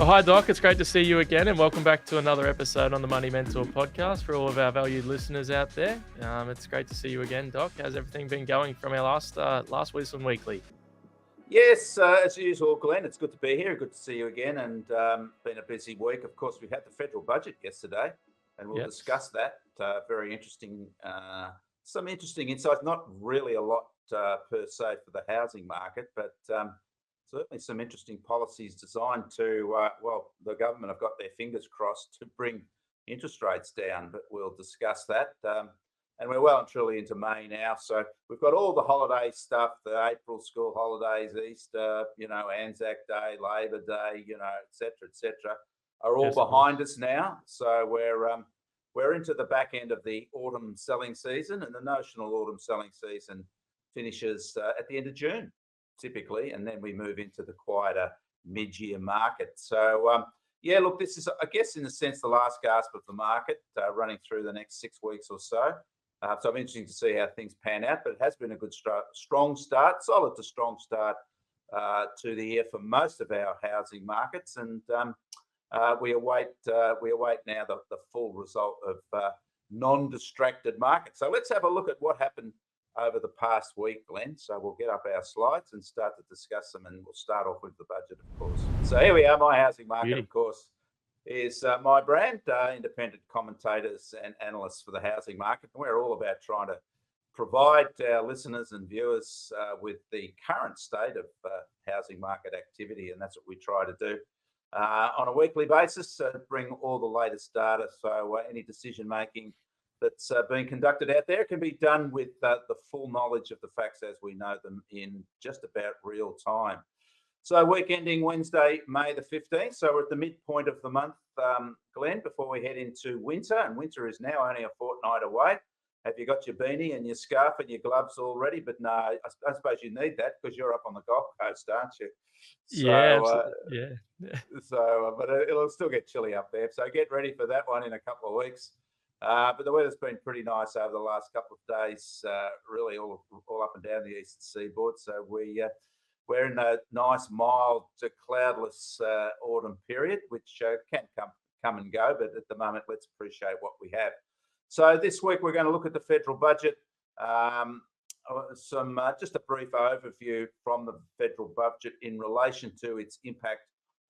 Hi, Doc. It's great to see you again, and welcome back to another episode on the Money Mentor podcast for all of our valued listeners out there. It's great to see you again, Doc. How's everything been going from our last Wisdom Weekly? Yes, as usual, Glenn, it's good to be here. Good to see you again, and been a busy week. Of course, we had the federal budget yesterday, and we'll discuss that. Very interesting, some interesting insights. Not really a lot per se for the housing market, but certainly some interesting policies designed to, the government have got their fingers crossed to bring interest rates down, but we'll discuss that. And we're well and truly into May now. So we've got all the holiday stuff, the April school holidays, Easter, Anzac Day, Labor Day, et cetera, are all behind us now. So we're into the back end of the autumn selling season, and the notional autumn selling season finishes at the end of June, typically, and then we move into the quieter mid-year market. So, look, this is, I guess, in a sense, the last gasp of the market running through the next 6 weeks or so. So I'm interested to see how things pan out, but it has been a good strong start, solid to strong start to the year for most of our housing markets, and we await now the full result of non-distracted markets. So let's have a look at what happened over the past week, Glenn. So we'll get up our slides and start to discuss them, and we'll start off with the budget, of course. So here we are. My housing market, of course, is my brand, independent commentators and analysts for the housing market. And we're all about trying to provide our listeners and viewers with the current state of housing market activity, and that's what we try to do on a weekly basis, bring all the latest data. So any decision making that's being conducted out there can be done with the full knowledge of the facts as we know them in just about real time. So week ending Wednesday, May the 15th. So we're at the midpoint of the month, Glenn, before we head into winter. And winter is now only a fortnight away. Have you got your beanie and your scarf and your gloves all ready? But no, I suppose you need that because you're up on the Gold Coast, aren't you? So, but it'll still get chilly up there. So get ready for that one in a couple of weeks. But the weather's been pretty nice over the last couple of days, really all up and down the eastern seaboard. So we're in a nice, mild to cloudless autumn period, which can come and go. But at the moment, let's appreciate what we have. So this week, we're going to look at the federal budget. Just a brief overview from the federal budget in relation to its impact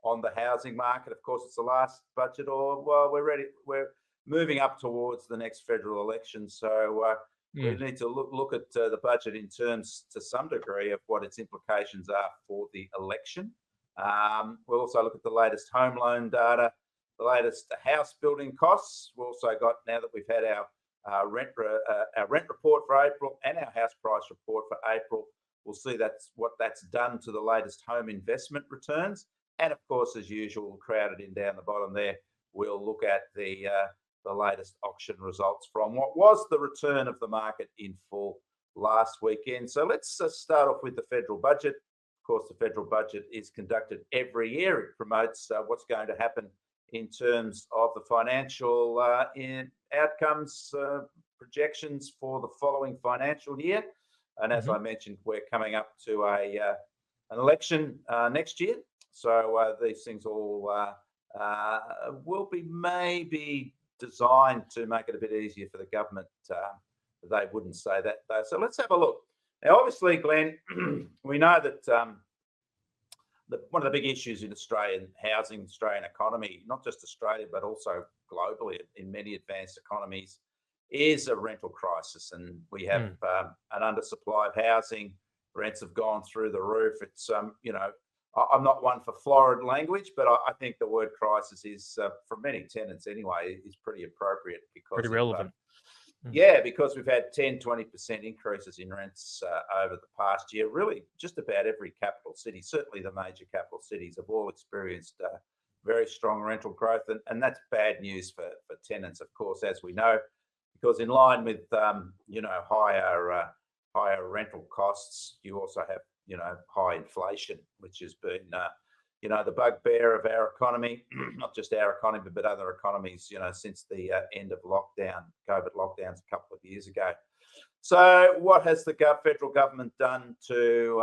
on the housing market. Of course, it's the last budget, we're moving up towards the next federal election. So we need to look at the budget in terms, to some degree, of what its implications are for the election. We'll also look at the latest home loan data, the latest house building costs. We've also got, now that we've had our rent report for April and our house price report for April, we'll see what that's done to the latest home investment returns. And of course, as usual, crowded in down the bottom there, we'll look at the latest auction results from what was the return of the market in full last weekend. So let's start off with the federal budget. Of course, the federal budget is conducted every year. It promotes what's going to happen in terms of the financial outcomes, projections for the following financial year. And as I mentioned, we're coming up to an election next year. So these things all will be maybe designed to make it a bit easier for the government. They wouldn't say that though. So let's have a look. Now, obviously, Glenn, we know that one of the big issues in Australian housing, Australian economy, not just Australia, but also globally in many advanced economies, is a rental crisis. And we have an undersupply of housing. Rents have gone through the roof. It's, I'm not one for florid language, but I think the word crisis is, for many tenants anyway, is pretty appropriate because pretty relevant. Because we've had 10, 20% increases in rents over the past year. Really, just about every capital city, certainly the major capital cities, have all experienced very strong rental growth. And that's bad news for tenants, of course, as we know, because in line with, higher rental costs, you also have, high inflation, which has been, the bugbear of our economy, not just our economy, but other economies, since the end of lockdown, COVID lockdowns a couple of years ago. So what has the federal government done to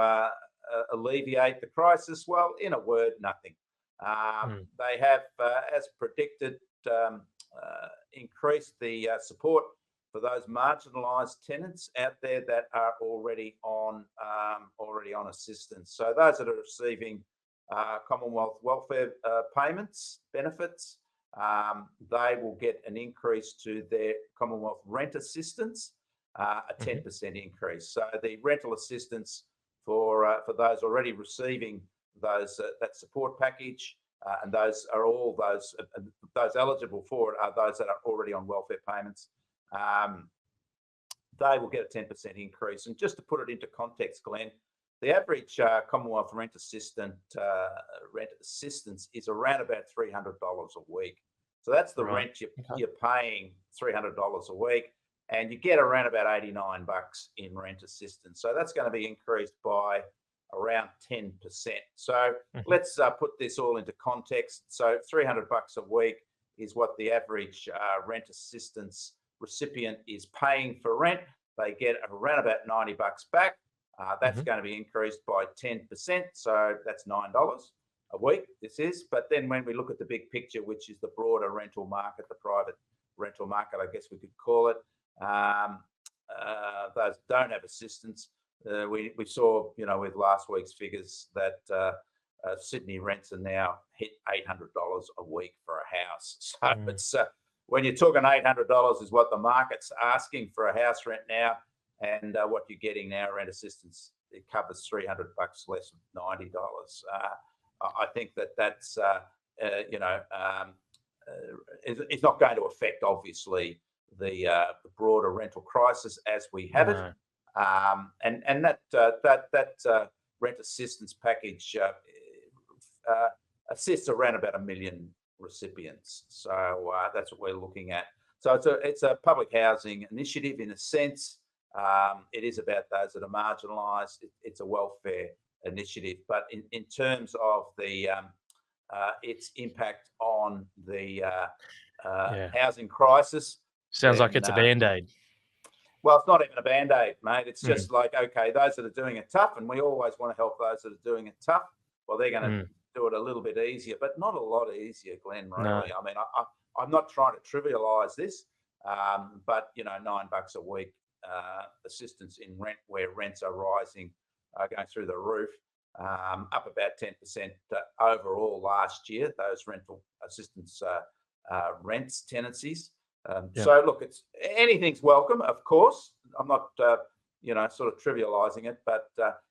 alleviate the crisis? Well, in a word, nothing. They have, as predicted, increased the support for those marginalised tenants out there that are already on assistance. So those that are receiving Commonwealth welfare payments, benefits, they will get an increase to their Commonwealth rent assistance, a 10% increase. So the rental assistance for those already receiving those that support package, and those eligible for it are those that are already on welfare payments. They will get a 10% increase. And just to put it into context, Glenn, the average Commonwealth rent assistance is around about $300 a week. So that's the rent you're paying, $300 a week, and you get around about $89 in rent assistance. So that's going to be increased by around 10%. So let's put this all into context. So $300 a week is what the average rent assistance recipient is paying for rent. They get around about $90 back. That's going to be increased by 10%. So that's $9 a week, this is. But then when we look at the big picture, which is the broader rental market, the private rental market, I guess we could call it, those don't have assistance. We saw, with last week's figures that Sydney rents are now hit $800 a week for a house. So it's when you're talking $800 is what the market's asking for a house rent now, and what you're getting now, rent assistance, it covers $300 less than $90. I think that's it's not going to affect, obviously, the broader rental crisis as we have it. And that rent assistance package assists around about 1 million recipients. So that's what we're looking at. So it's a public housing initiative in a sense. It is about those that are marginalised. It's a welfare initiative, but in terms of the its impact on the housing crisis, sounds like it's a band-aid. Well, it's not even a band-aid, mate. It's just like, okay, those that are doing it tough, and we always want to help those that are doing it tough. Well, they're going to do it a little bit easier, but not a lot easier, Glenn, really. No. I mean, I'm not trying to trivialise this, but, $9 a week assistance in rent, where rents are rising, going through the roof, up about 10% overall last year, those rental assistance rents, tenancies. So look, anything's welcome, of course. I'm not, sort of trivialising it, but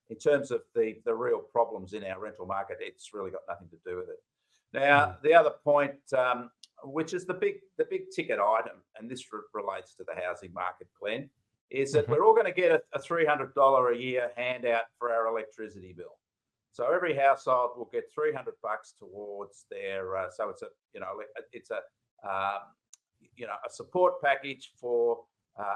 in terms of the real problems in our rental market, it's really got nothing to do with it. Now, the other point, which is the big ticket item, and this relates to the housing market, Glenn, is that we're all going to get a $300 a year handout for our electricity bill. So every household will get $300 towards their. So it's a support package for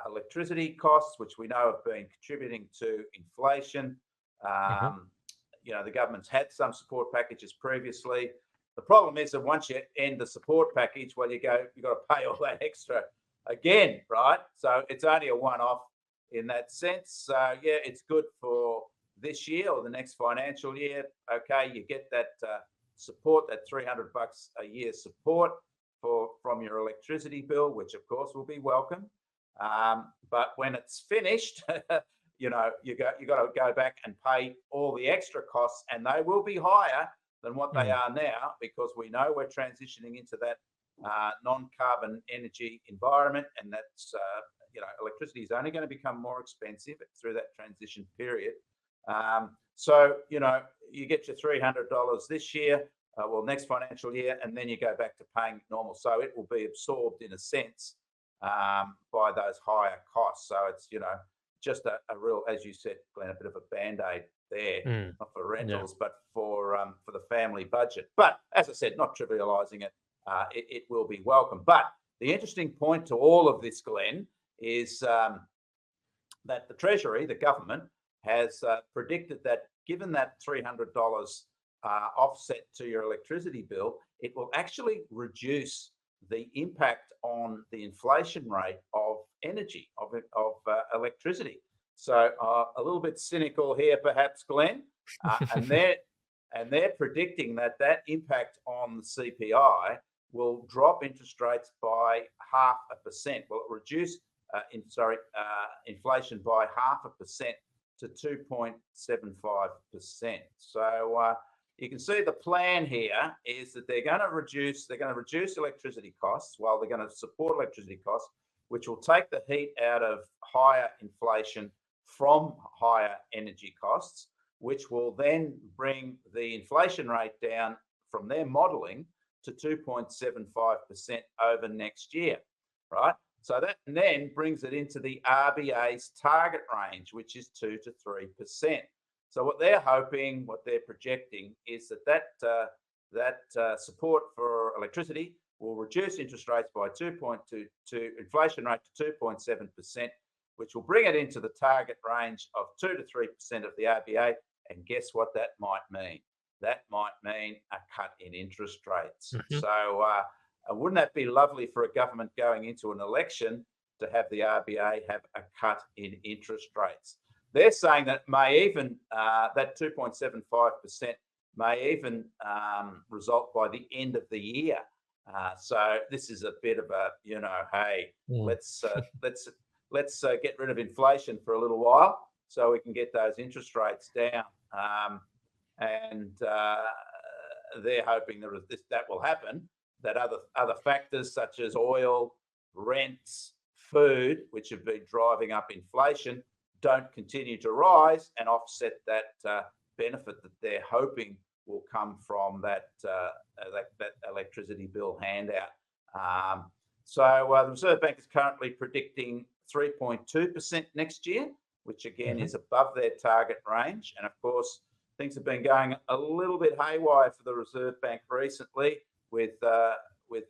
electricity costs, which we know have been contributing to inflation. The government's had some support packages previously. The problem is that once you end the support package, you've got to pay all that extra again, right? So it's only a one-off in that sense. So it's good for this year or the next financial year. Okay, you get that support, that $300 a year support from your electricity bill, which of course will be welcome. But when it's finished, you got to go back and pay all the extra costs, and they will be higher than what they are now, because we know we're transitioning into that non-carbon energy environment, and that's electricity is only going to become more expensive through that transition period. So you get your $300 this year, next financial year, and then you go back to paying normal. So it will be absorbed in a sense by those higher costs. So it's just a real, as you said, Glenn, a bit of a band-aid there, not for rentals, but for the family budget. But as I said, not trivialising it, it will be welcome. But the interesting point to all of this, Glenn, is that the Treasury, the government, has predicted that given that $300 offset to your electricity bill, it will actually reduce the impact on the inflation rate of energy, of electricity. So a little bit cynical here, perhaps, Glenn. And And they're predicting that impact on the CPI will drop interest rates by 0.5%. Will it reduce inflation by 0.5% to 2.75%. So you can see the plan here is that they're going to reduce electricity costs while they're going to support electricity costs, which will take the heat out of higher inflation from higher energy costs, which will then bring the inflation rate down from their modelling to 2.75% over next year, right? So that then brings it into the RBA's target range, which is 2 to 3%. So what they're hoping, what they're projecting, is that support for electricity will reduce interest rates by 2.2 to inflation rate to 2.7%, which will bring it into the target range of 2 to 3% of the RBA. And guess what that might mean? That might mean a cut in interest rates. Mm-hmm. So wouldn't that be lovely for a government going into an election to have the RBA have a cut in interest rates? They're saying that may even, that 2.75% may even result by the end of the year. So this is a bit of a, hey, let's get rid of inflation for a little while so we can get those interest rates down. And they're hoping that will happen, that other factors such as oil, rents, food, which have been driving up inflation, don't continue to rise and offset that benefit that they're hoping will come from that electricity bill handout. So the Reserve Bank is currently predicting 3.2% next year, which again is above their target range. And of course, things have been going a little bit haywire for the Reserve Bank recently with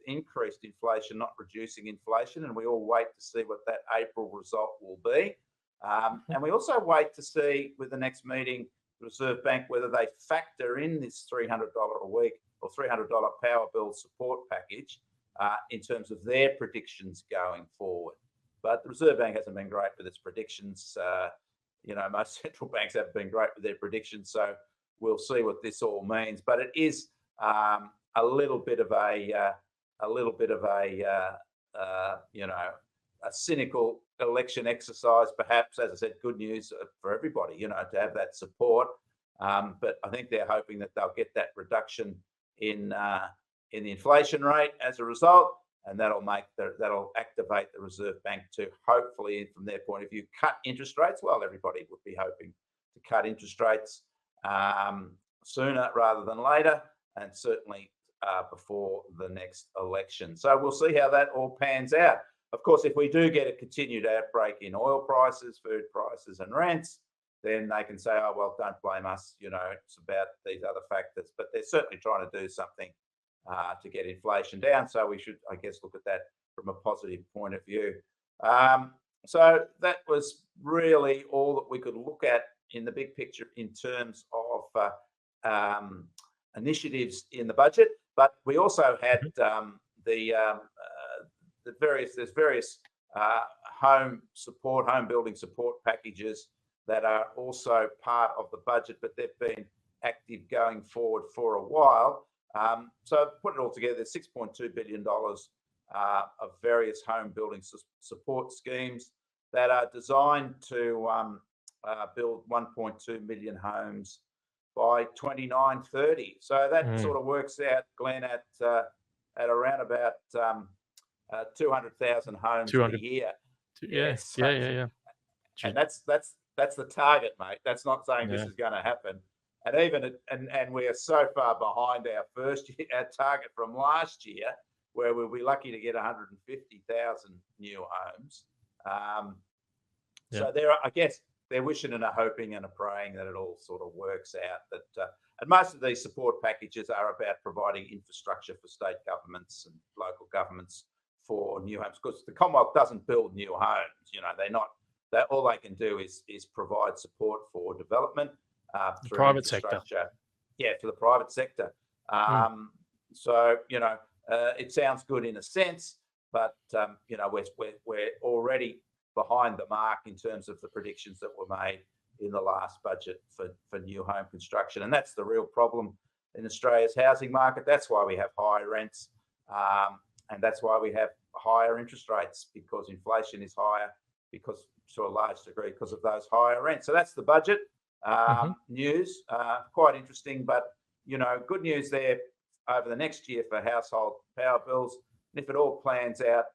increased inflation, not reducing inflation. And we all wait to see what that April result will be. And we also wait to see with the next meeting, the Reserve Bank, whether they factor in this $300 a week or $300 power bill support package in terms of their predictions going forward. But the Reserve Bank hasn't been great with its predictions. Most central banks haven't been great with their predictions. So we'll see what this all means. But it is a little bit of a cynical election exercise, perhaps. As I said, good news for everybody, to have that support. But I think they're hoping that they'll get that reduction in the inflation rate as a result, and that'll activate the Reserve Bank to hopefully, from their point of view, cut interest rates. Well, everybody would be hoping to cut interest rates sooner rather than later, and certainly before the next election. So we'll see how that all pans out. Of course, if we do get a continued outbreak in oil prices, food prices, and rents, then they can say, oh, well, don't blame us, it's about these other factors. But they're certainly trying to do something to get inflation down. So we should, I guess, look at that from a positive point of view. So that was really all that we could look at in the big picture in terms of initiatives in the budget. But we also had there's various home building support packages that are also part of the budget, but they've been active going forward for a while. So put it all together, there's $6.2 billion of various home building support schemes that are designed to build 1.2 million homes by 2930. So that sort of works out, Glenn, at around about 200,000 homes a year. Yeah. And that's the target, mate. That's not saying this is going to happen. And we are so far behind our target from last year, where we'll be lucky to get 150,000 new homes. So I guess they're wishing and a hoping and a praying that it all sort of works out. And most of these support packages are about providing infrastructure for state governments and local governments for new homes, because the Commonwealth doesn't build new homes. All they can do is provide support for development through private sector. Yeah, for the private sector. So it sounds good in a sense, but we're already behind the mark in terms of the predictions that were made in the last budget for new home construction. And that's the real problem in Australia's housing market. That's why we have high rents, and that's why we have higher interest rates, because inflation is higher, because to a large degree because of those higher rents. So that's the budget news. Quite interesting, but good news there over the next year for household power bills. And if it all plans out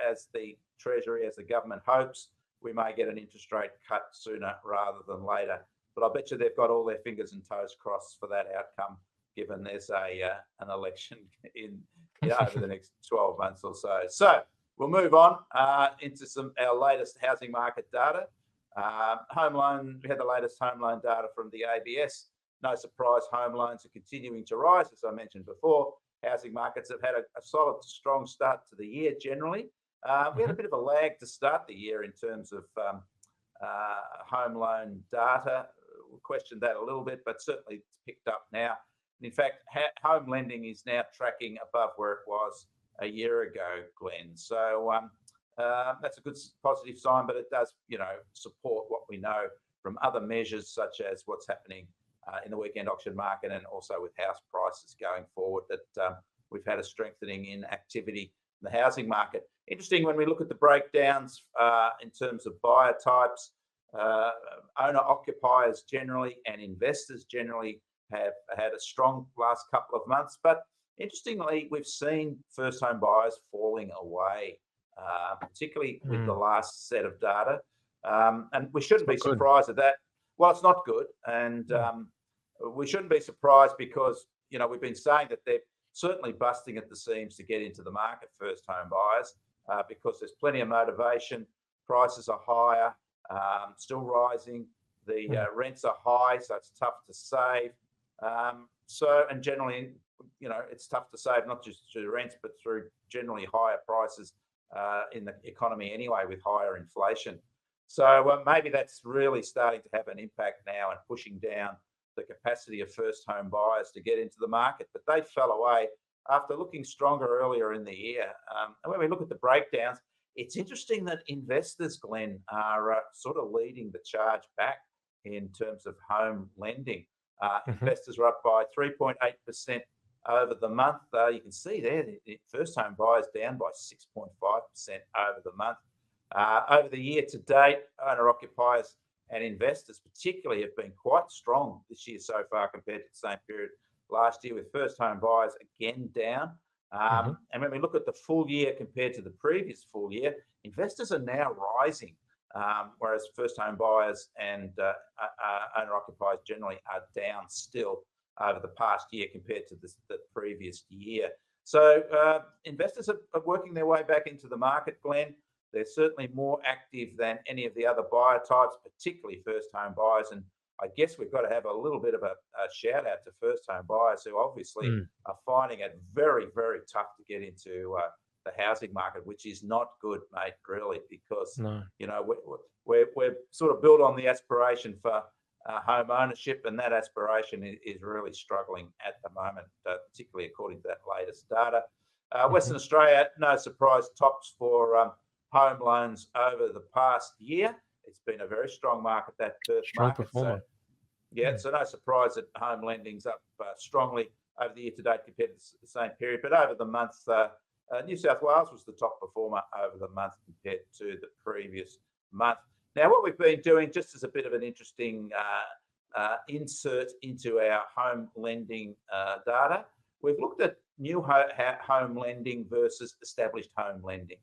as the Treasury, as the government hopes, we may get an interest rate cut sooner rather than later. But I bet you they've got all their fingers and toes crossed for that outcome, given there's an election in over the next 12 months or so. So we'll move on into our latest housing market data. Home loan, we had the latest home loan data from the ABS. No surprise, home loans are continuing to rise, as I mentioned before. Housing markets have had a solid, strong start to the year generally. We had a bit of a lag to start the year in terms of home loan data. We'll question that a little bit, but certainly it's picked up now. In fact, home lending is now tracking above where it was a year ago, Glen. So that's a good positive sign, but it does, support what we know from other measures, such as what's happening in the weekend auction market and also with house prices going forward, that we've had a strengthening in activity in the housing market. Interesting when we look at the breakdowns in terms of buyer types, owner-occupiers generally and investors generally have had a strong last couple of months. But interestingly, we've seen first home buyers falling away, particularly with the last set of data. And we shouldn't be surprised at that. Well, it's not good. And we shouldn't be surprised because, we've been saying that they're certainly busting at the seams to get into the market, first home buyers, because there's plenty of motivation. Prices are higher, still rising. The rents are high, so it's tough to save. And generally, it's tough to save, not just through rents, but through generally higher prices in the economy anyway, with higher inflation. So maybe that's really starting to have an impact now and pushing down the capacity of first home buyers to get into the market. But they fell away after looking stronger earlier in the year. And when we look at the breakdowns, it's interesting that investors, Glen, are sort of leading the charge back in terms of home lending. Investors are up by 3.8% over the month. You can see there, the first home buyers down by 6.5% over the month. Over the year to date, owner-occupiers and investors particularly have been quite strong this year so far compared to the same period last year, with first home buyers again down. And when we look at the full year compared to the previous full year, investors are now rising, whereas first home buyers and owner-occupiers generally are down still over the past year compared to the previous year. So investors are working their way back into the market, Glen. They're certainly more active than any of the other buyer types, particularly first home buyers. And I guess we've got to have a little bit of a shout out to first home buyers who obviously are finding it very, very tough to get into the housing market, which is not good, mate, really, because, we're sort of built on the aspiration for home ownership, and that aspiration is really struggling at the moment, particularly according to that latest data. Western Australia, no surprise, tops for home loans over the past year. It's been a very strong market, that Perth market. Performer. So no surprise that home lending's up strongly over the year to date compared to the same period. But over the month, New South Wales was the top performer over the month compared to the previous month. Now, what we've been doing, just as a bit of an interesting insert into our home lending data, we've looked at new home lending versus established home lending.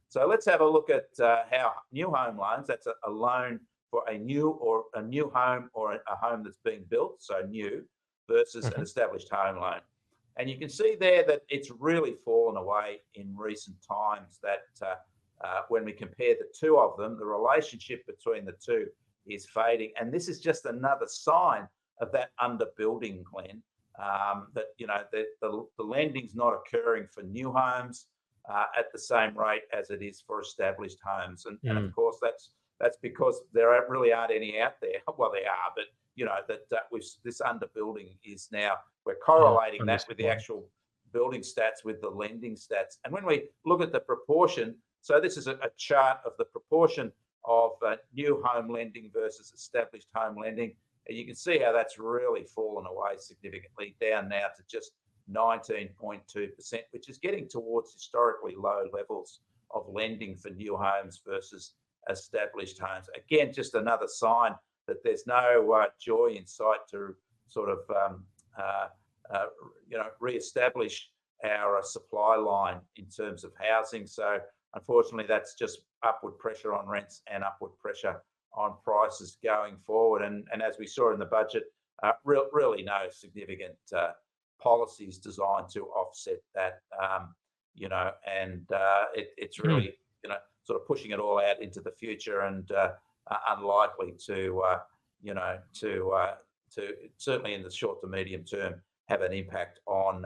So let's have a look at how new home loans, that's a loan for a new home or a home that's being built, so new, versus an established home loan. And you can see there that it's really fallen away in recent times, that when we compare the two of them, the relationship between the two is fading. And this is just another sign of that underbuilding, Glen, that the lending's not occurring for new homes at the same rate as it is for established homes. And of course, that's because there really aren't any out there. Well, there are, but that with this underbuilding is now, we're correlating that with the actual building stats with the lending stats. And when we look at the proportion, so this is a chart of the proportion of new home lending versus established home lending. And you can see how that's really fallen away significantly, down now to just 19.2%, which is getting towards historically low levels of lending for new homes versus established homes. Again, just another sign that there's no joy in sight to sort of re-establish our supply line in terms of housing. So unfortunately, that's just upward pressure on rents and upward pressure on prices going forward. And as we saw in the budget, really no significant policies designed to offset that, it's really, sort of pushing it all out into the future and unlikely to certainly in the short to medium term have an impact on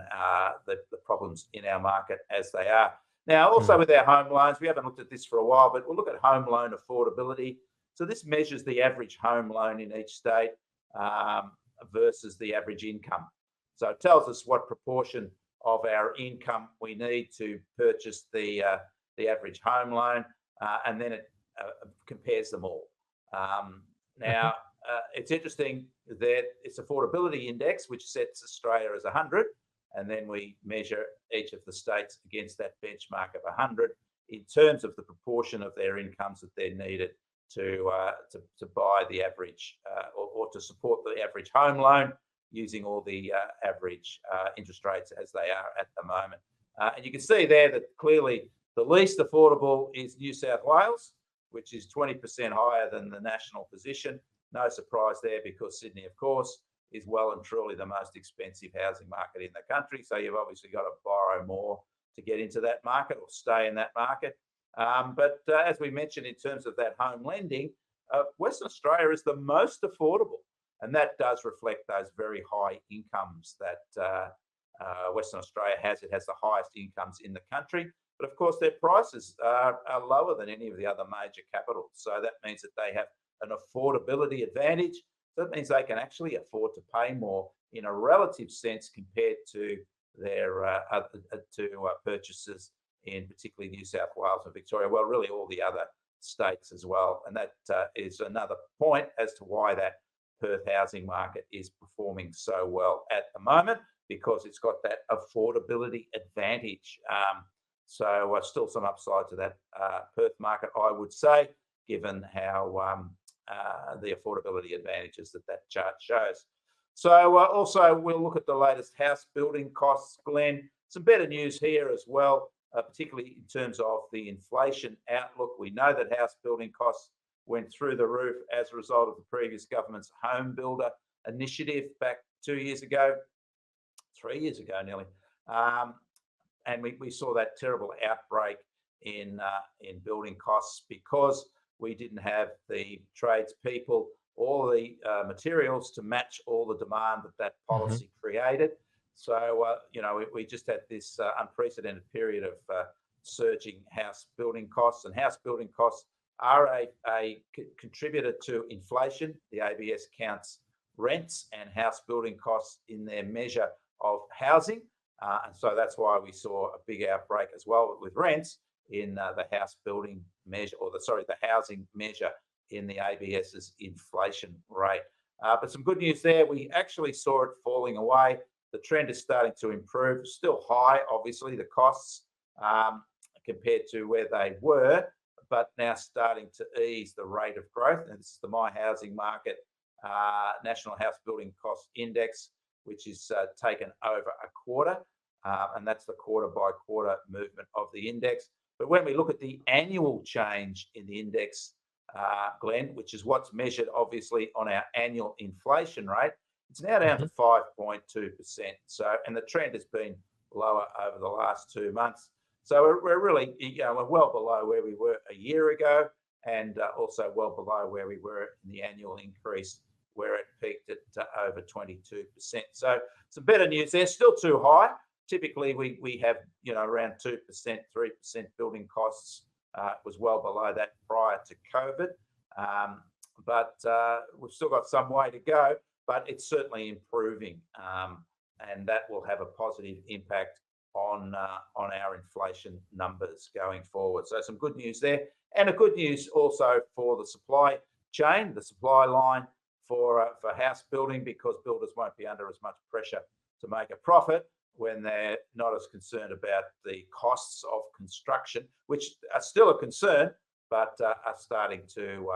the problems in our market as they are. Now, also with our home loans, we haven't looked at this for a while, but we'll look at home loan affordability. So this measures the average home loan in each state versus the average income. So it tells us what proportion of our income we need to purchase the average home loan, and then it compares them all. Now, it's interesting that it's affordability index, which sets Australia as 100, and then we measure each of the states against that benchmark of 100 in terms of the proportion of their incomes that they're needed to buy the average or to support the average home loan using all the average interest rates as they are at the moment. And you can see there that clearly the least affordable is New South Wales, which is 20% higher than the national position. No surprise there, because Sydney, of course, is well and truly the most expensive housing market in the country. So you've obviously got to borrow more to get into that market or stay in that market. But as we mentioned, in terms of that home lending, Western Australia is the most affordable. And that does reflect those very high incomes that Western Australia has. It has the highest incomes in the country. But of course, their prices are lower than any of the other major capitals. So that means that they have an affordability advantage. So that means they can actually afford to pay more in a relative sense compared to their purchases in particularly New South Wales and Victoria. Well, really all the other states as well. And that is another point as to why that Perth housing market is performing so well at the moment, because it's got that affordability advantage. So still some upside to that Perth market, I would say, given how the affordability advantages that chart shows. So also we'll look at the latest house building costs, Glen. Some better news here as well, particularly in terms of the inflation outlook. We know that house building costs went through the roof as a result of the previous government's home builder initiative back 2 years ago, 3 years ago nearly. And we saw that terrible outbreak in building costs because we didn't have the tradespeople or the materials to match all the demand that policy created. So, we just had this unprecedented period of surging house building costs, and house building costs are a contributor to inflation. The ABS counts rents and house building costs in their measure of housing. And so that's why we saw a big outbreak as well with rents in the house building measure, or the housing measure in the ABS's inflation rate. But some good news there. We actually saw it falling away. The trend is starting to improve. Still high, obviously, the costs compared to where they were, but now starting to ease the rate of growth. And this is the My Housing Market National House Building Cost Index, which is taken over a quarter, and that's the quarter by quarter movement of the index. But when we look at the annual change in the index, Glen, which is what's measured obviously on our annual inflation rate, it's now down to 5.2%. So, and the trend has been lower over the last 2 months. So we're really, we're well below where we were a year ago, and also well below where we were in the annual increase, where it peaked at over 22%. So some better news there. Still too high. Typically, we have around 2%, 3% building costs. Was well below that prior to COVID, but we've still got some way to go. But it's certainly improving, and that will have a positive impact on our inflation numbers going forward. So some good news there, and a good news also for the supply chain, the supply line for house building, because builders won't be under as much pressure to make a profit when they're not as concerned about the costs of construction, which are still a concern, but are starting to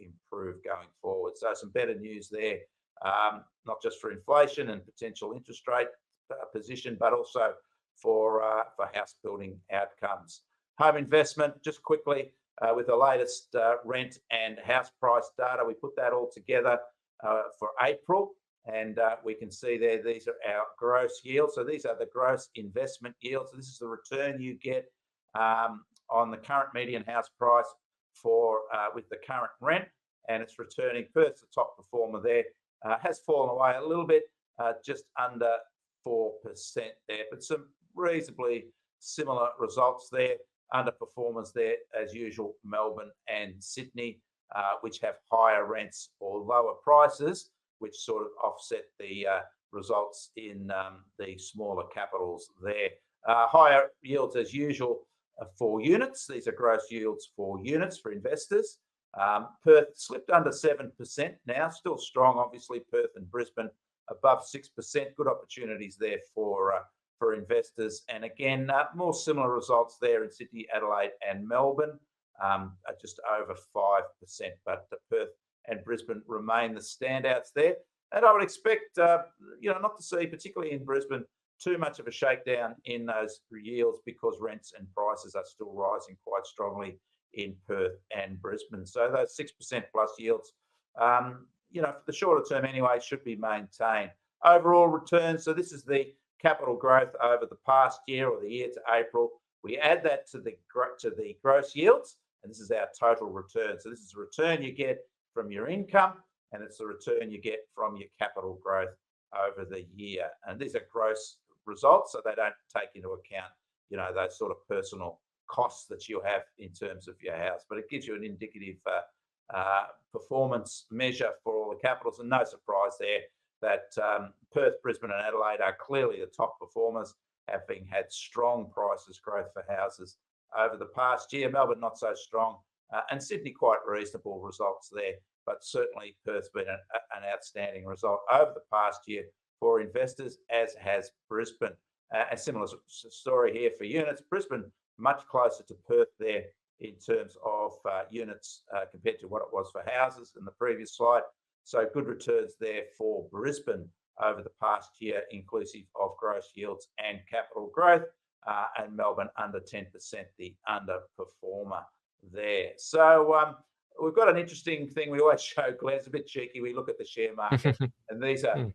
improve going forward. So some better news there, not just for inflation and potential interest rate position, but also for house building outcomes. Home investment, just quickly, with the latest rent and house price data, we put that all together for April. And we can see there, these are our gross yields. So these are the gross investment yields. So this is the return you get on the current median house price for with the current rent, and it's returning. Perth's the top performer there, has fallen away a little bit, just under 4% there, but some reasonably similar results there. Underperformers there, as usual, Melbourne and Sydney, which have higher rents or lower prices, which sort of offset the results in the smaller capitals there. Higher yields as usual for units. These are gross yields for units for investors. Perth slipped under 7% now, still strong, obviously. Perth and Brisbane above 6%. Good opportunities there for investors. And again, more similar results there in Sydney, Adelaide and Melbourne, just over 5%. But Perth and Brisbane remain the standouts there. And I would expect, not to see, particularly in Brisbane, too much of a shakedown in those yields, because rents and prices are still rising quite strongly in Perth and Brisbane. So those 6% plus yields, for the shorter term anyway, should be maintained. Overall returns, so this is the capital growth over the past year, or the year to April. We add that to the gross yields, and this is our total return. So this is the return you get from your income, and it's the return you get from your capital growth over the year. And these are gross results, so they don't take into account, those sort of personal costs that you have in terms of your house. But it gives you an indicative performance measure for all the capitals, and no surprise there that Perth, Brisbane and Adelaide are clearly the top performers, having had strong prices growth for houses over the past year. Melbourne not so strong, and Sydney quite reasonable results there, but certainly Perth's been an outstanding result over the past year for investors, as has Brisbane. A similar story here for units. Brisbane much closer to Perth there in terms of units compared to what it was for houses in the previous slide. So good returns there for Brisbane over the past year, inclusive of gross yields and capital growth, and Melbourne under 10%, the underperformer there. So we've got an interesting thing we always show, Glenn. It's a bit cheeky. We look at the share market, and these are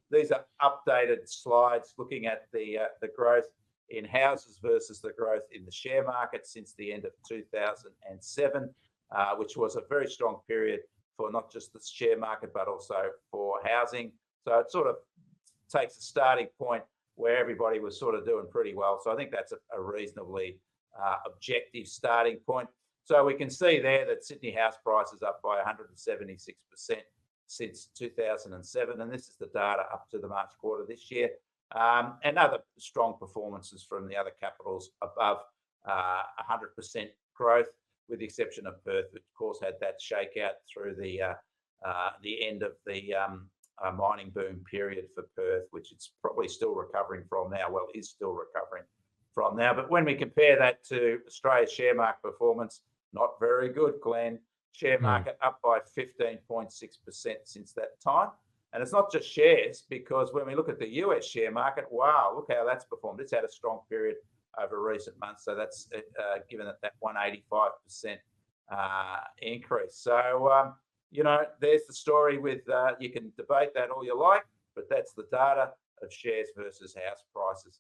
updated slides looking at the growth in houses versus the growth in the share market since the end of 2007, which was a very strong period for not just the share market, but also for housing. So it sort of takes a starting point where everybody was sort of doing pretty well. So I think that's a reasonably objective starting point. So we can see there that Sydney house prices up by 176% since 2007. And this is the data up to the March quarter this year. And other strong performances from the other capitals above 100% growth, with the exception of Perth, which of course had that shakeout through the end of the mining boom period for Perth, which it's probably still recovering from now. Well, is still recovering from now. But when we compare that to Australia's share market performance, not very good, Glenn. Share market up by 15.6% since that time. And it's not just shares, because when we look at the US share market, wow, look how that's performed. It's had a strong period over recent months. So that's given it that 185% increase. So, there's the story with, you can debate that all you like, but that's the data of shares versus house prices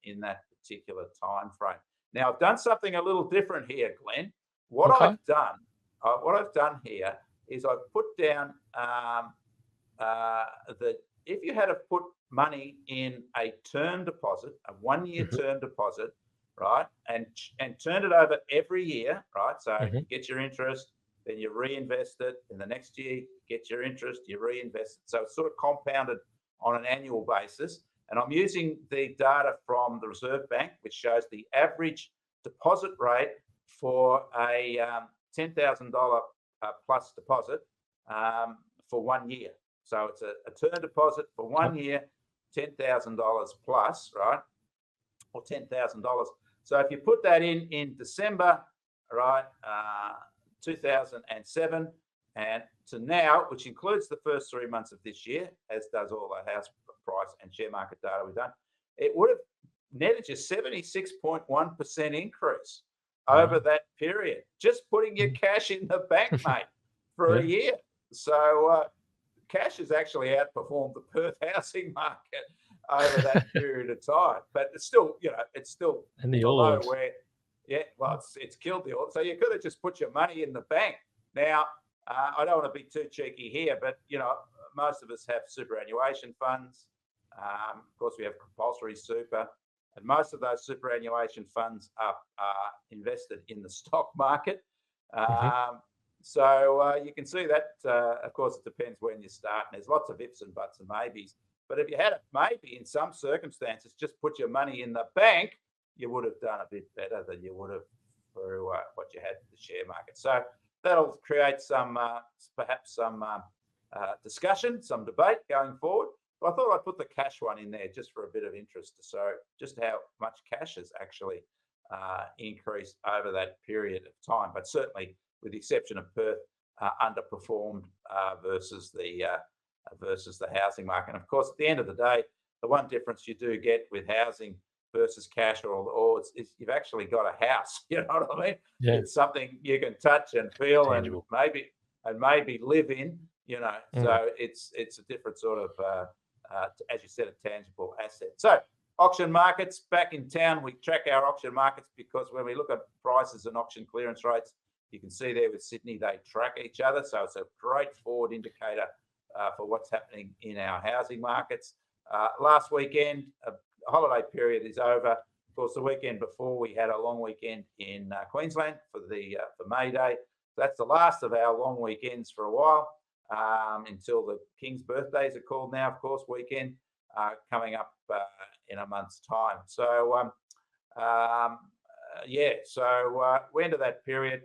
in that particular time frame. Now, I've done something a little different here, Glenn. What I've done here is I've put down that if you had to put money in a term deposit, a 1-year term deposit, right, and turn it over every year, right? So you get your interest, then you reinvest it, and the next year you get your interest, you reinvest it. So it's sort of compounded on an annual basis. And I'm using the data from the Reserve Bank, which shows the average deposit rate for a $10,000 plus deposit for 1 year. So it's a term deposit for 1 year, $10,000 plus, right? Or $10,000. So if you put that in December, right, 2007, and to now, which includes the first 3 months of this year, as does all the house price and share market data we've done, it would have netted you 76.1% increase over that period. Just putting your cash in the bank, mate, for a year. So cash has actually outperformed the Perth housing market over that period of time. But it's still, it's still below where, it's killed the all. So you could have just put your money in the bank. Now, I don't want to be too cheeky here, but, most of us have superannuation funds. Of course, we have compulsory super. And most of those superannuation funds are invested in the stock market. So you can see that, of course, it depends when you start. And there's lots of ifs and buts and maybes. But if you had a maybe in some circumstances, just put your money in the bank, you would have done a bit better than you would have through what you had in the share market. So that'll create some, perhaps some discussion, some debate going forward. But I thought I'd put the cash one in there just for a bit of interest. So just how much cash has actually increased over that period of time. But certainly, with the exception of Perth, underperformed versus the housing market. And of course, at the end of the day, the one difference you do get with housing versus cash or is you've actually got a house. You know what I mean? Yeah. It's something you can touch and feel tangible. and maybe live in. So it's a different sort of, as you said, a tangible asset. So auction markets back in town. We track our auction markets because when we look at prices and auction clearance rates, you can see there with Sydney, they track each other. So it's a great forward indicator for what's happening in our housing markets. Last weekend, a holiday period is over. Of course, the weekend before, we had a long weekend in Queensland for May Day. That's the last of our long weekends for a while, until the King's birthdays are called now, of course, weekend, coming up in a month's time. So, we enter that period.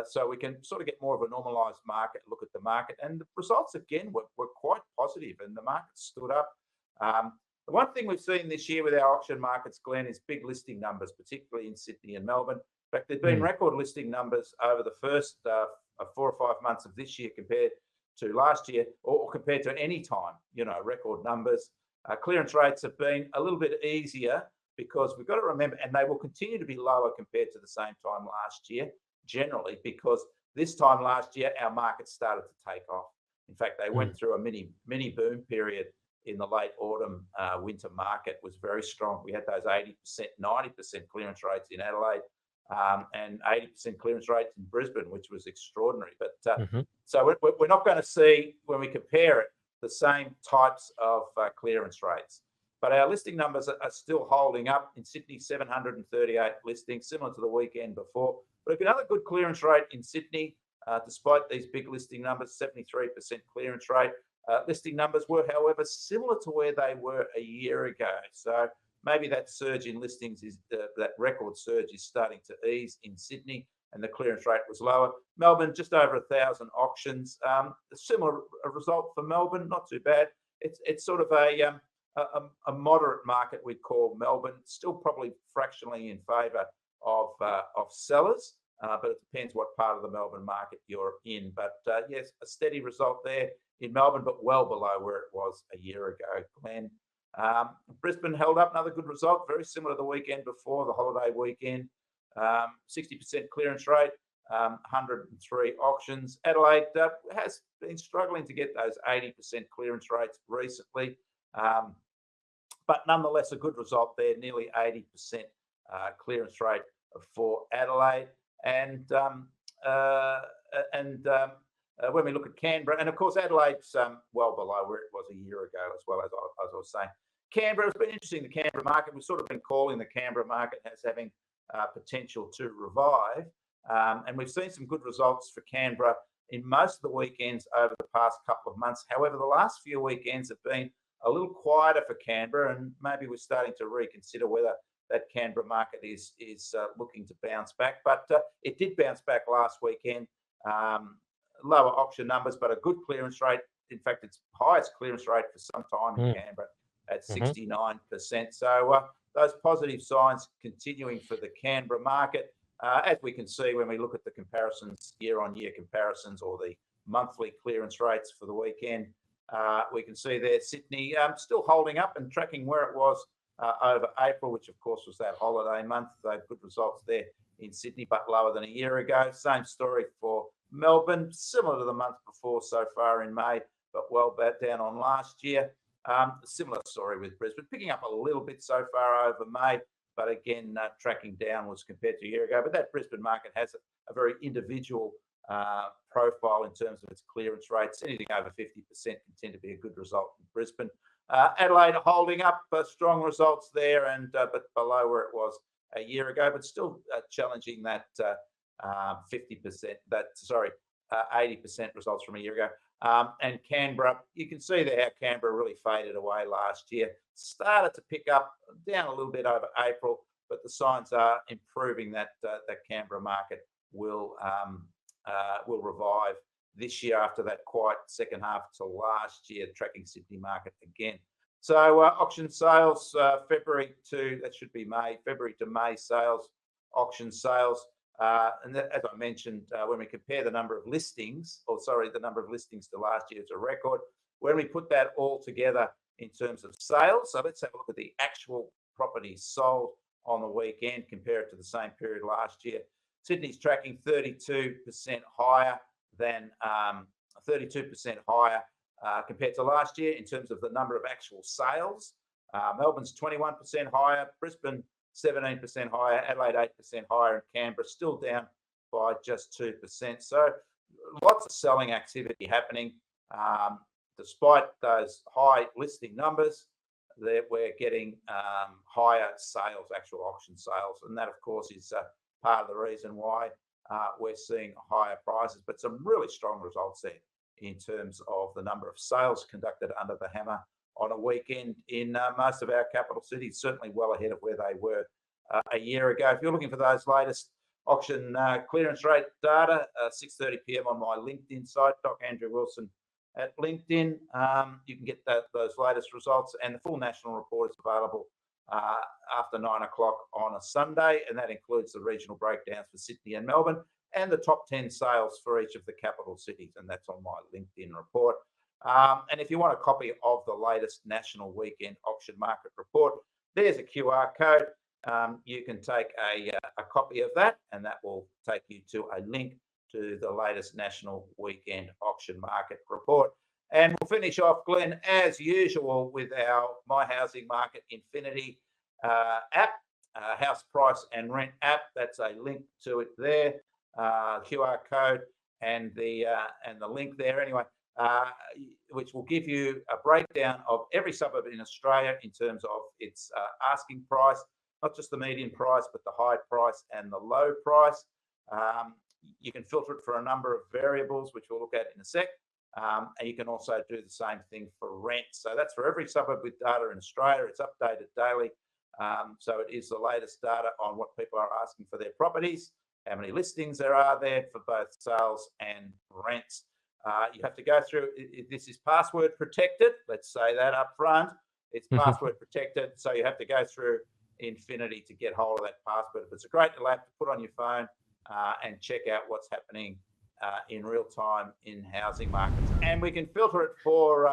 So we can sort of get more of a normalised market, look at the market. And the results, again, were quite positive and the market stood up. The one thing we've seen this year with our auction markets, Glen, is big listing numbers, particularly in Sydney and Melbourne. In fact, there's been record listing numbers over the first 4 or 5 months of this year compared to last year, or compared to any time, record numbers. Clearance rates have been a little bit easier because we've got to remember, and they will continue to be lower compared to the same time last year, generally, because this time last year, our market started to take off. In fact, they went through a mini boom period in the late autumn winter market. Was very strong. We had those 80%, 90% clearance rates in Adelaide, and 80% clearance rates in Brisbane, which was extraordinary. But so we're not going to see, when we compare it, the same types of clearance rates. But our listing numbers are still holding up. In Sydney, 738 listings, similar to the weekend before. But another good clearance rate in Sydney, despite these big listing numbers, 73% clearance rate. Listing numbers were, however, similar to where they were a year ago. So maybe that surge in listings that record surge is starting to ease in Sydney, and the clearance rate was lower. Melbourne, just over 1,000 auctions. A similar result for Melbourne, not too bad. It's sort of a moderate market, we'd call Melbourne. Still probably fractionally in favour of sellers, but it depends what part of the Melbourne market you're in. But yes, a steady result there in Melbourne, but well below where it was a year ago, Glen. Brisbane held up, another good result, very similar to the weekend before, the holiday weekend. 60% clearance rate, 103 auctions. Adelaide has been struggling to get those 80% clearance rates recently, but nonetheless a good result there, nearly 80% clearance rate for Adelaide. And when we look at Canberra, and of course Adelaide's well below where it was a year ago, as well as I was saying. Canberra, it's been interesting, the Canberra market. We've sort of been calling the Canberra market as having potential to revive. And we've seen some good results for Canberra in most of the weekends over the past couple of months. However, the last few weekends have been a little quieter for Canberra, and maybe we're starting to reconsider whether that Canberra market is looking to bounce back. But it did bounce back last weekend. Lower auction numbers, but a good clearance rate. In fact, it's highest clearance rate for some time in Canberra at 69%. So those positive signs continuing for the Canberra market. As we can see when we look at the comparisons, year-on-year comparisons, or the monthly clearance rates for the weekend, we can see there Sydney still holding up and tracking where it was over April, which of course was that holiday month. They had good results there in Sydney, but lower than a year ago. Same story for Melbourne, similar to the month before so far in May, but well down on last year. Similar story with Brisbane, picking up a little bit so far over May, but again, tracking downwards compared to a year ago. But that Brisbane market has a very individual profile in terms of its clearance rates. Anything over 50% can tend to be a good result in Brisbane. Adelaide holding up strong results there, and but below where it was a year ago, but still challenging that 50%. 80% results from a year ago. And Canberra, you can see there how Canberra really faded away last year. Started to pick up, down a little bit over April, but the signs are improving that that Canberra market will revive this year after that quiet second half to last year, tracking Sydney market again. So auction sales, February to May sales, auction sales. And that, as I mentioned, when we compare the number of listings, the number of listings to last year, it's a record. When we put that all together in terms of sales, so let's have a look at the actual properties sold on the weekend, compare it to the same period last year. Sydney's tracking 32% higher than 32% higher compared to last year in terms of the number of actual sales. Melbourne's 21% higher, Brisbane 17% higher, Adelaide 8% higher, and Canberra still down by just 2%. So lots of selling activity happening. Despite those high listing numbers, that we're getting higher sales, actual auction sales, and that of course is part of the reason why we're seeing higher prices. But some really strong results there in terms of the number of sales conducted under the hammer on a weekend in most of our capital cities, certainly well ahead of where they were a year ago. If you're looking for those latest auction clearance rate data, 6:30 p.m. on my LinkedIn site, Doc Andrew Wilson at LinkedIn, you can get those latest results, and the full national report is available after 9 o'clock on a Sunday, and that includes the regional breakdowns for Sydney and Melbourne and the top 10 sales for each of the capital cities, and that's on my LinkedIn report. And if you want a copy of the latest national weekend auction market report, there's a QR code. You can take a copy of that, and that will take you to a link to the latest national weekend auction market report. And we'll finish off, Glen, as usual, with our My Housing Market Infinity app, house price and rent app. That's a link to it there, QR code and the link there. Anyway, which will give you a breakdown of every suburb in Australia in terms of its asking price, not just the median price, but the high price and the low price. You can filter it for a number of variables, which we'll look at in a sec. And you can also do the same thing for rent. So that's for every suburb with data in Australia. It's updated daily. So it is the latest data on what people are asking for their properties, how many listings there are there for both sales and rents. You have to go through, this is password protected. Let's say that up front. It's password protected. So you have to go through Infinity to get hold of that password. But it's a great little app to put on your phone and check out what's happening in real time in housing markets. And we can filter it for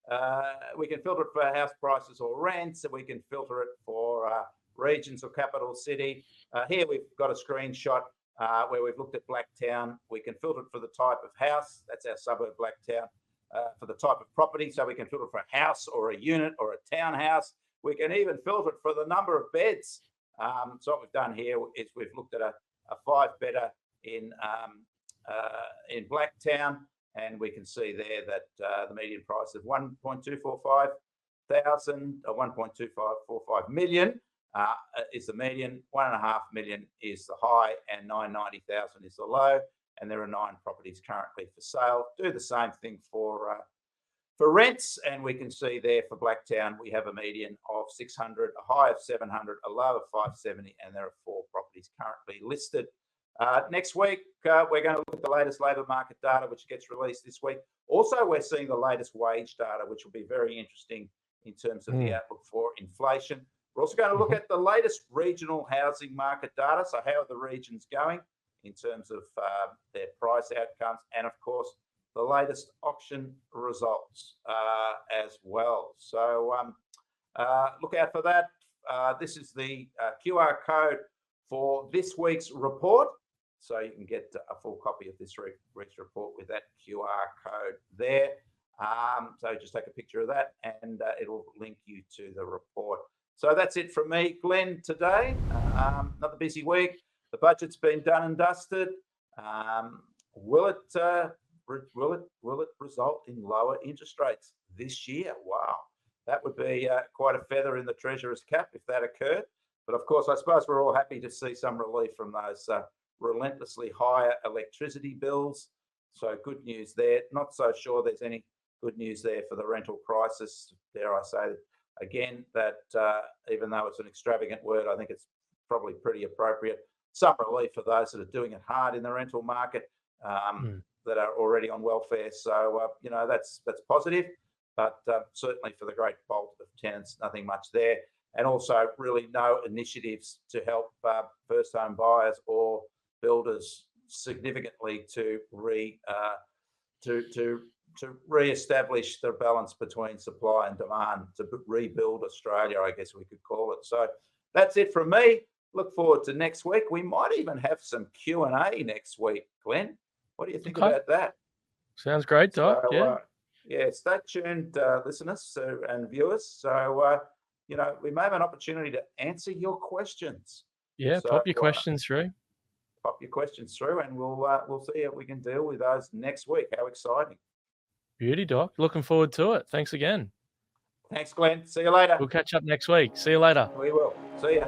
house prices or rents, and we can filter it for regions or capital city. Here we've got a screenshot where we've looked at Blacktown. We can filter it for the type of house. That's our suburb, Blacktown. For the type of property, so we can filter for a house or a unit or a townhouse. We can even filter it for the number of beds. So what we've done here is we've looked at a 5-bedder in Blacktown, and we can see there that the median price of 1.245 thousand, or 1.2545 million is the median, 1.5 million is the high, and 990,000 is the low. And there are 9 properties currently for sale. Do the same thing for for rents, and we can see there for Blacktown, we have a median of 600, a high of 700, a low of 570, and there are 4 properties currently listed. Next week, we're going to look at the latest labour market data, which gets released this week. Also, we're seeing the latest wage data, which will be very interesting in terms of the outlook for inflation. We're also going to look at the latest regional housing market data. So how are the regions going in terms of their price outcomes, and of course, the latest auction results as well. So look out for that. This is the QR code for this week's report. So you can get a full copy of this week's report with that QR code there. So just take a picture of that and it'll link you to the report. So that's it from me, Glenn, today. Another busy week. The budget's been done and dusted. Will it result in lower interest rates this year? Wow, that would be quite a feather in the Treasurer's cap if that occurred. But of course, I suppose we're all happy to see some relief from those relentlessly higher electricity bills. So good news there. Not so sure there's any good news there for the rental crisis. Dare I say again that even though it's an extravagant word, I think it's probably pretty appropriate. Some relief for those that are doing it hard in the rental market that are already on welfare. So that's positive, but certainly for the great bulk of tenants, nothing much there. And also really no initiatives to help first home buyers or builders significantly to re-establish the balance between supply and demand, to rebuild Australia, I guess we could call it. So that's it from me. Look forward to next week. We might even have some Q&A next week, Glenn. What do you think about that? Sounds great, Doc. Yeah, stay tuned, listeners and viewers. So, we may have an opportunity to answer your questions. Yeah, so, pop your questions through. Pop your questions through, and we'll see if we can deal with those next week. How exciting! Beauty, Doc. Looking forward to it. Thanks again. Thanks, Glenn. See you later. We'll catch up next week. See you later. We will. See ya.